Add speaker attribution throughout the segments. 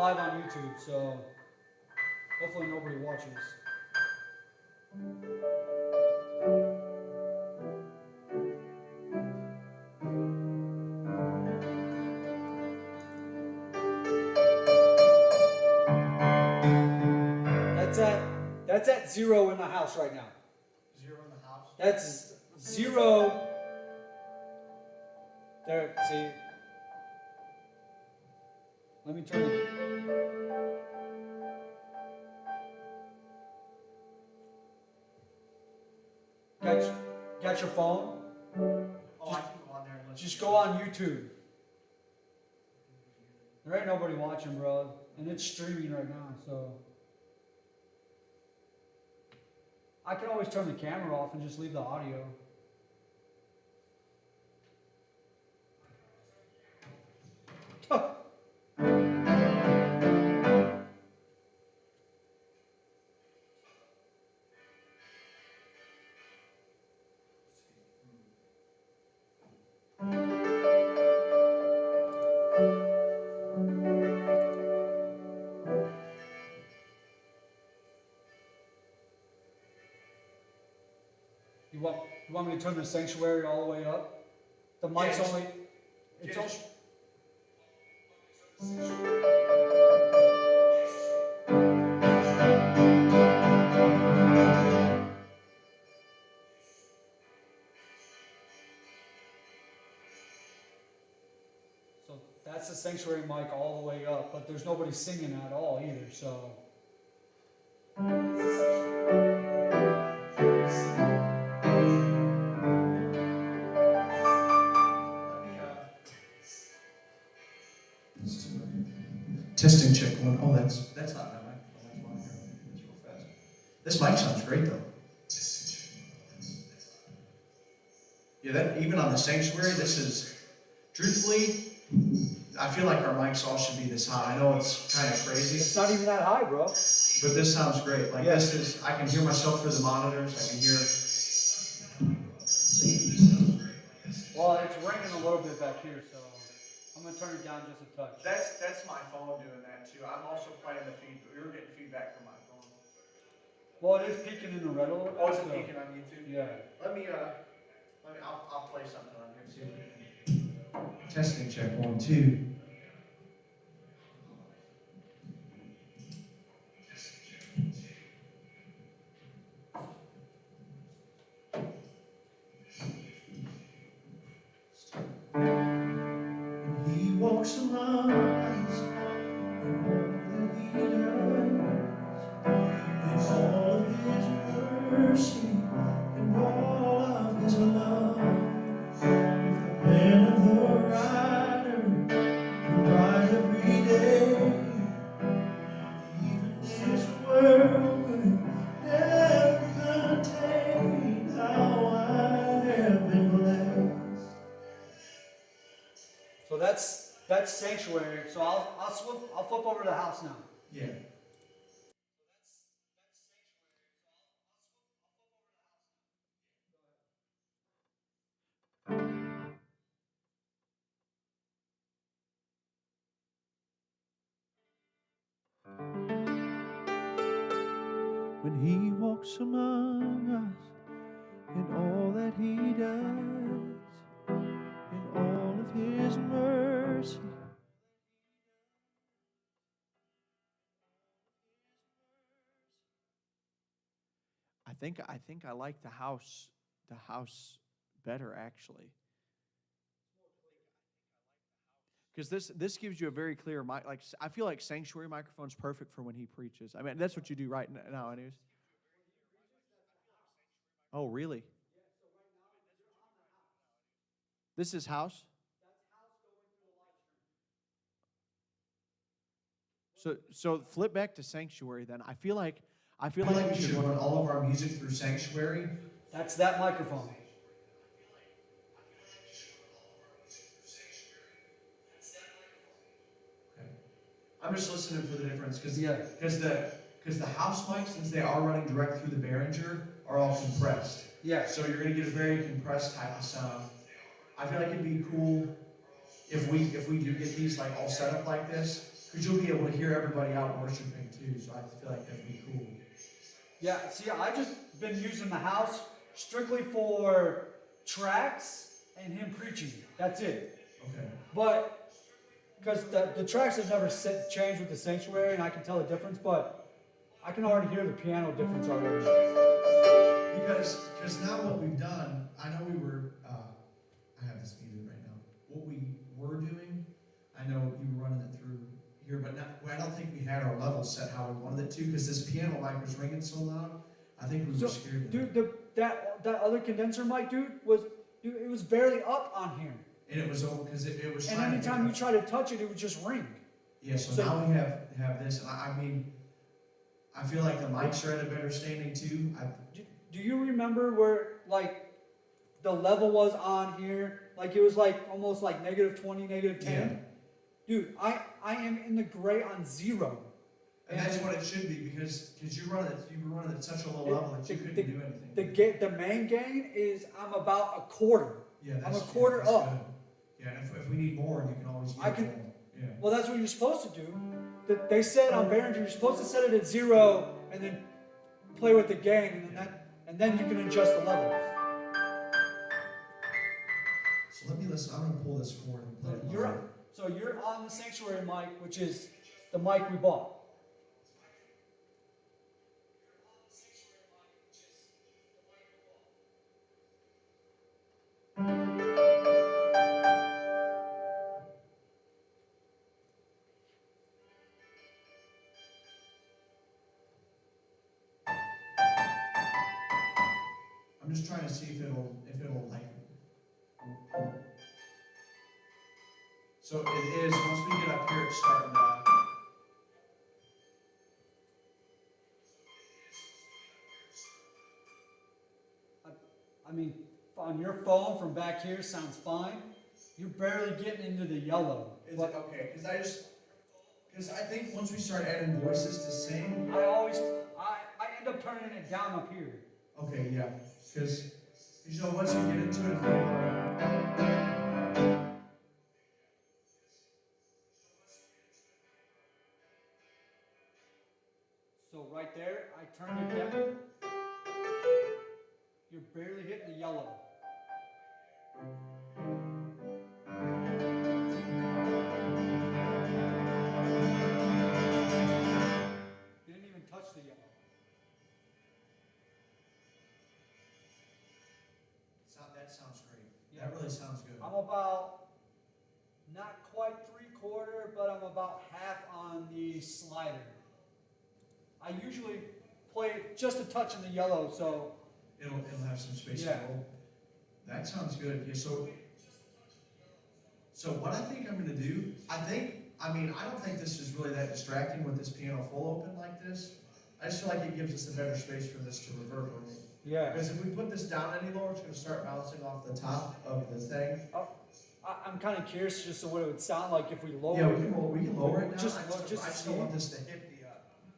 Speaker 1: live on YouTube, so hopefully nobody watches. That's at 0 in the house right now.
Speaker 2: 0 in the house?
Speaker 1: That's 0. There, see? Let me turn it. Got your phone?
Speaker 2: Oh, I can go on there and
Speaker 1: just go on YouTube. There ain't nobody watching, bro. And it's streaming right now, so. I can always turn the camera off and just leave the audio. You want me to turn the sanctuary all the way up? The mic's only. It's only. So that's the sanctuary mic all the way up, but there's nobody singing at all either, so.
Speaker 2: Testing check one. Oh, that's not my microphone. That's one here. It's real fast. This mic sounds great though. Yeah, that even on the sanctuary, this is truthfully. I feel like our mics all should be this high. I know it's kind of crazy.
Speaker 1: It's not even that high, bro.
Speaker 2: But this sounds great. Like this is. I can hear myself through the monitors. I can hear.
Speaker 1: Well, it's ringing a little bit back here, so. I'm going to turn it down just a touch.
Speaker 2: That's my phone doing that too. I'm also playing the feed. You're getting feedback from my phone.
Speaker 1: Well, it is peaking in the red a little bit.
Speaker 2: Oh, is it peaking on YouTube?
Speaker 1: Yeah.
Speaker 2: I'll play something on here. See if we can. Testing check 1, 2. Walks among us, and all that he does, and all of his mercy, and all of his love. With the pen of the writer, who write every day, even this world could never contain how I have been blessed.
Speaker 1: So that's sanctuary. So I'll flip over to the house now.
Speaker 2: Yeah. When he walks among us, and all that he does, and all of his mercy. I think I like the house better actually. Because this gives you a very clear mic. Like I feel like sanctuary microphone's perfect for when he preaches. I mean that's what you do right now, anyways. Oh really? This is house. So flip back to sanctuary then. I feel like we should run all of our music through sanctuary.
Speaker 1: That's that microphone.
Speaker 2: Okay. I'm just listening for the difference because the house mics, since they are running direct through the Behringer, are all compressed.
Speaker 1: Yeah.
Speaker 2: So you're going to get a very compressed type of sound. I feel like it'd be cool if we do get these like all set up like this. Because you'll be able to hear everybody out worshiping too, so I feel like that'd be cool.
Speaker 1: Yeah, see, I just been using the house strictly for tracks and him preaching. That's it.
Speaker 2: Okay.
Speaker 1: But, because the tracks have never changed with the sanctuary, and I can tell the difference, but I can already hear the piano difference already.
Speaker 2: Because now what we've done, I know we were, I have this muted right now. What we were doing, I know you were running it through here, but I don't think we had our level set how we wanted it to, because this piano mic was ringing so loud. I think we were scared.
Speaker 1: Dude, that other condenser mic, it was barely up on here.
Speaker 2: And it was over because it was.
Speaker 1: And anytime you try to touch it, it would just ring.
Speaker 2: Yeah. So now we have this, and I mean, I feel like the mics are at a better standing too.
Speaker 1: Do you remember where like the level was on here? Like it was like almost like -20, -10.
Speaker 2: Yeah.
Speaker 1: Dude, I am in the gray on 0.
Speaker 2: And that's what it should be, because you were running at such a low level that you couldn't do anything.
Speaker 1: The main gain is I'm about a quarter.
Speaker 2: Yeah,
Speaker 1: I'm a quarter up.
Speaker 2: Good. Yeah, and if we need more, you can always get more. Yeah.
Speaker 1: Well, that's what you're supposed to do. They said on Behringer, you're supposed to set it at 0 and then play with the gain, and then you can adjust the levels.
Speaker 2: So let me listen. I'm going to pull this forward and play it live.
Speaker 1: So you're on the sanctuary mic, which is the mic we bought.
Speaker 2: I'm just trying to see if it'll like. So it is, once we get up here, it's starting to.
Speaker 1: I mean, on your phone from back here sounds fine. You're barely getting into the yellow.
Speaker 2: Is it okay? Because I think once we start adding voices to sing,
Speaker 1: I end up turning it down up here.
Speaker 2: Okay, yeah, because once you get into it,
Speaker 1: so right there, I turned it down. You're barely hitting the yellow. You didn't even touch the yellow.
Speaker 2: that sounds great. Yeah. That really sounds good.
Speaker 1: I'm about, not quite 3/4, but I'm about half on the slider. I usually play it just a touch in the yellow, so.
Speaker 2: It'll have some space
Speaker 1: Yeah.
Speaker 2: to roll. That sounds good. Yeah, so what I think I'm gonna do, I don't think this is really that distracting with this piano full open like this. I just feel like it gives us a better space for this to reverberate.
Speaker 1: Yeah.
Speaker 2: Because if we put this down any lower, it's gonna start bouncing off the top of the thing.
Speaker 1: I'm kind of curious just to what it would sound like if we lower
Speaker 2: Yeah,
Speaker 1: it.
Speaker 2: we can lower it down.
Speaker 1: Just
Speaker 2: I still want this to hit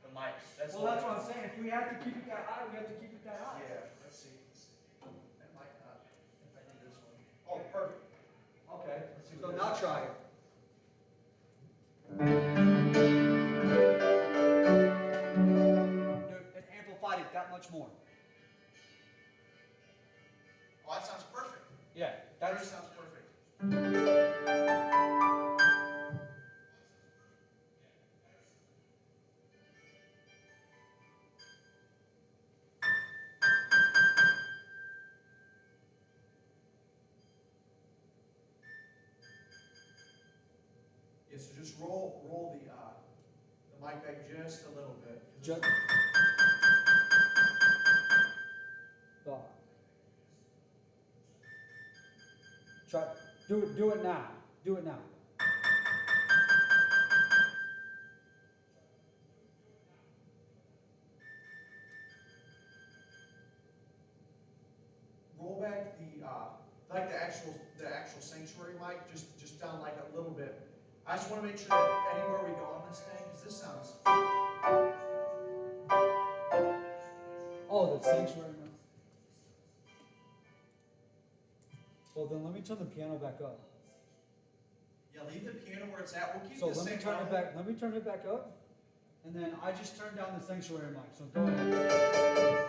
Speaker 2: the mics.
Speaker 1: That's what I'm saying. If we have to keep it that high, we have to keep it that high.
Speaker 2: Yeah, let's see. That might not, if I do this one. Oh, perfect.
Speaker 1: Okay, so now try it. It amplified it that much more.
Speaker 2: Oh, that sounds perfect.
Speaker 1: Yeah,
Speaker 2: That sounds perfect. Yeah, so just roll the mic back just a little bit.
Speaker 1: Just. Try. Do it now. Do it now.
Speaker 2: Roll back the actual sanctuary mic just down like a little bit. I just want to make sure that anywhere we go on this thing, because this sounds.
Speaker 1: Oh, the sanctuary mic. Well, then let me turn the piano back up.
Speaker 2: Yeah, leave the piano where it's at. We'll keep
Speaker 1: So
Speaker 2: the
Speaker 1: let me
Speaker 2: same
Speaker 1: turn it
Speaker 2: level.
Speaker 1: back. Let me turn it back up, and then I just turned down the sanctuary mic. So go ahead.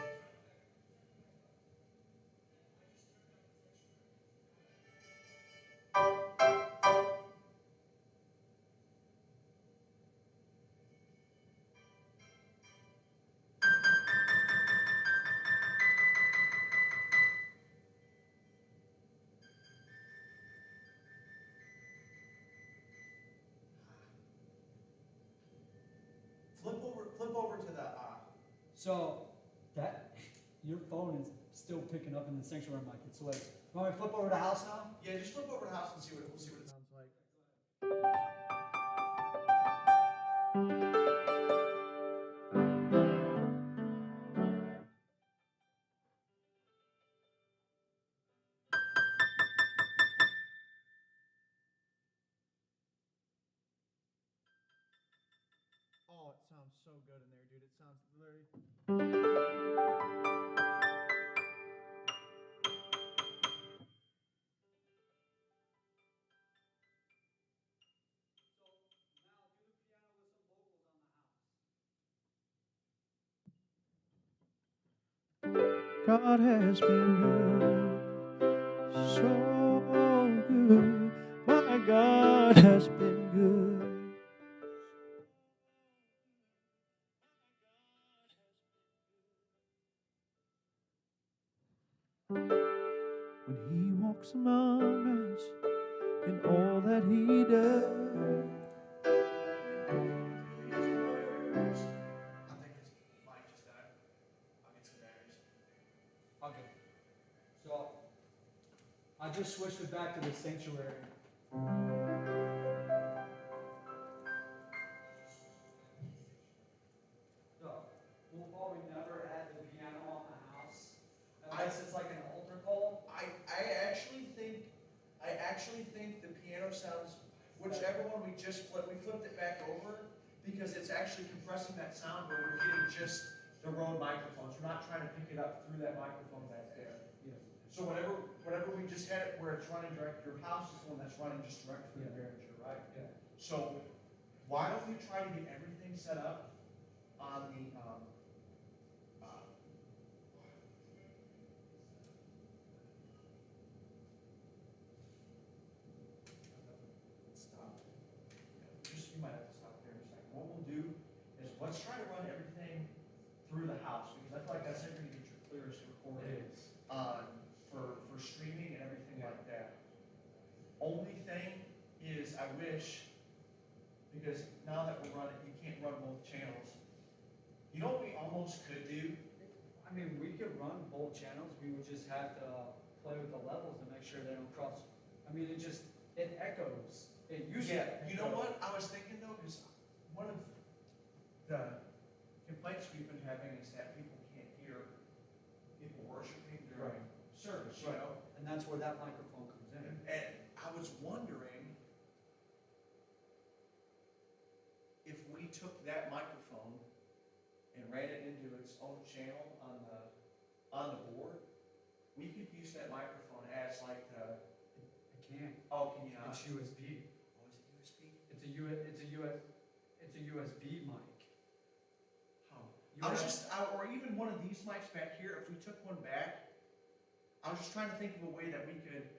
Speaker 2: Flip over to the,
Speaker 1: So that your phone is still picking up in the sanctuary mic. It's like, you want me to flip over to house now?
Speaker 2: yeah, just flip over to house and we'll see what it sounds like. Oh, it sounds so good in there, dude. It sounds literally. God has been good, so good. My God has been good. When He walks among us in all that He does. I think his mic just died. I'll get some batteries.
Speaker 1: Okay. So I just switched it back to the sanctuary. So we'll probably never add the piano on the house unless it's like an altar call.
Speaker 2: I actually think the piano sounds, whichever one we just flipped, we flipped it back over because it's actually compressing that sound, but we're getting just the Rode microphones. We're not trying to pick it up through that microphone back there.
Speaker 1: Yeah.
Speaker 2: So whatever we just had it where it's running direct, your house is the one that's running just direct through the Behringer, right?
Speaker 1: Yeah.
Speaker 2: So why don't we try to get everything set up on the stop. Just you might have to stop there in a second. What we'll do is let's try to run everything through the house because I feel like that's going to get your clearest recording for streaming and everything like that. Only thing is I wish, because now that we're running, you can't run both channels. You know what we almost could do?
Speaker 1: I mean, we could run both channels. We would just have to play with the levels to make sure they don't cross. I mean, it echoes. It usually.
Speaker 2: Yeah. You know what I was thinking though, because one of the complaints we've been having is that people can't hear people worshiping during service, you know?
Speaker 1: And that's where that microphone comes in.
Speaker 2: And I was wondering if we took that microphone and ran it into its own channel on the board, we could use that microphone as like the.
Speaker 1: It can't.
Speaker 2: Oh, can you not?
Speaker 1: It's USB.
Speaker 2: Oh, is it USB?
Speaker 1: It's a USB mic.
Speaker 2: How? Or even one of these mics back here. If we took one back, I was just trying to think of a way that we could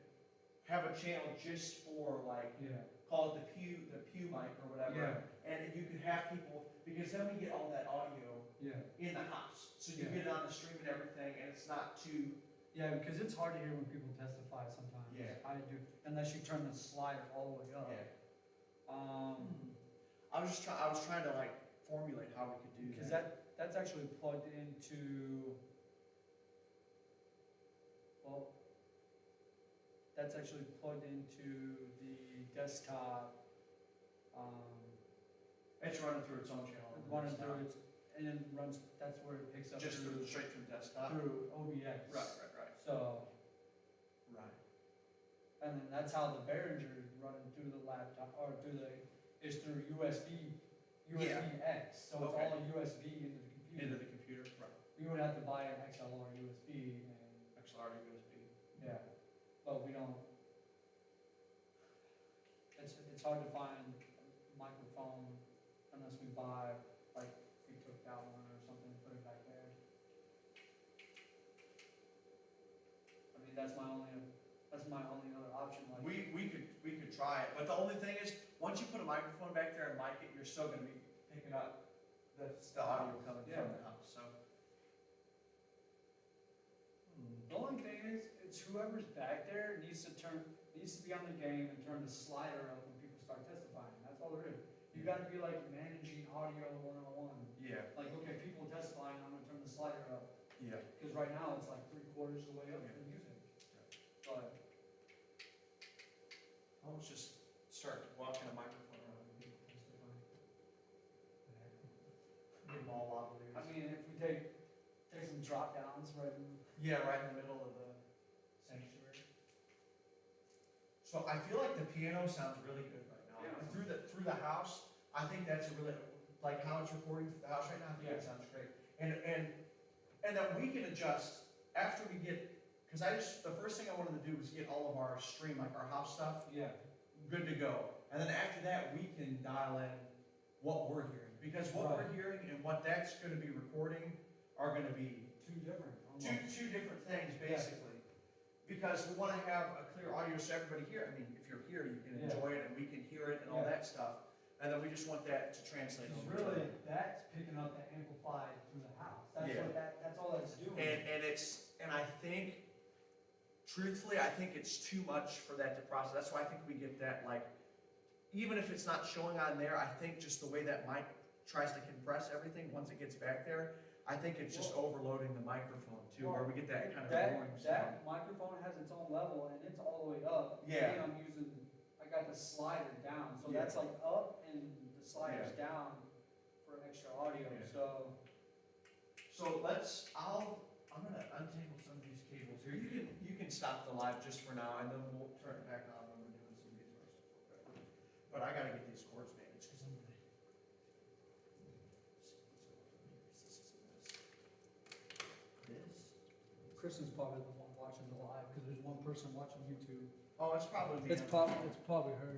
Speaker 2: have a channel just for like, call it the pew mic or whatever.
Speaker 1: Yeah.
Speaker 2: And you could have people, because then we get all that audio in the house. So you get it on the stream and everything, and it's not too.
Speaker 1: Yeah, because it's hard to hear when people testify sometimes.
Speaker 2: Yeah.
Speaker 1: I do, unless you turn the slider all the way up.
Speaker 2: Yeah.
Speaker 1: Um,
Speaker 2: I was trying to like formulate how we could do
Speaker 1: because
Speaker 2: that.
Speaker 1: that's actually plugged into. Well, that's actually plugged into the desktop.
Speaker 2: It's running through its own channel.
Speaker 1: Running through its, and then runs. That's where it picks up.
Speaker 2: Just straight from desktop.
Speaker 1: Through OBS.
Speaker 2: Right.
Speaker 1: So.
Speaker 2: Right.
Speaker 1: And then that's how the Behringer is running through the laptop, or is through USB X. So it's all USB into the computer.
Speaker 2: Into the computer, right.
Speaker 1: We would have to buy an XLR USB and.
Speaker 2: XLR to USB.
Speaker 1: Yeah. But we don't. It's it's hard to find a microphone unless we buy, like, we took that one or something and put it back there. I mean, that's my only other option, like.
Speaker 2: We could try it, but the only thing is, once you put a microphone back there and mic it, you're still gonna be picking up the audio coming from the house, so.
Speaker 1: The only thing is, it's whoever's back there needs to be on the game and turn the slider up when people start testifying. That's all there is. You gotta be like managing audio 101.
Speaker 2: Yeah,
Speaker 1: Like, okay, people testifying, I'm gonna turn the slider up.
Speaker 2: yeah.
Speaker 1: Because right now, it's like 3/4 of the way up for music. But,
Speaker 2: I'll just start walking a microphone around and people testifying. Get them all lavaliers.
Speaker 1: I mean, if we take some drop downs right in.
Speaker 2: Yeah, right in the middle of the sanctuary. So I feel like the piano sounds really good right now.
Speaker 1: Yeah.
Speaker 2: And through the house, I think that's a really, like how it's recording through the house right now, I think that sounds great. And that we can adjust after we get, because the first thing I wanted to do was get all of our stream, like our house stuff,
Speaker 1: Yeah.
Speaker 2: good to go. And then after that, we can dial in what we're hearing. Because what we're hearing and what that's gonna be recording are gonna be
Speaker 1: Two different.
Speaker 2: two different things, basically. Because we wanna have a clear audio so everybody here, I mean, if you're here, you can enjoy it and we can hear it and all that stuff. And then we just want that to translate
Speaker 1: Because
Speaker 2: over to
Speaker 1: really, that's picking up the amplified through the house. That's
Speaker 2: Yeah.
Speaker 1: what that's all that's doing.
Speaker 2: And I think, truthfully, I think it's too much for that to process. That's why I think we get that, like, even if it's not showing on there, I think just the way that mic tries to compress everything once it gets back there, I think it's just overloading the microphone too, where we get that kind of boring sound.
Speaker 1: That microphone has its own level and it's all the way up.
Speaker 2: Yeah.
Speaker 1: And I got the slider down, so
Speaker 2: Yeah.
Speaker 1: that's like up and the slider's down for extra audio,
Speaker 2: Yeah.
Speaker 1: so.
Speaker 2: So I'm gonna untangle some of these cables here. You can stop the live just for now, and then we'll turn it back on when we're doing some guitar stuff. But I gotta get these cords managed, because I'm gonna. This.
Speaker 1: Chris is probably the one watching the live, because there's one person watching YouTube.
Speaker 2: Oh, it's probably me.
Speaker 1: It's probably her.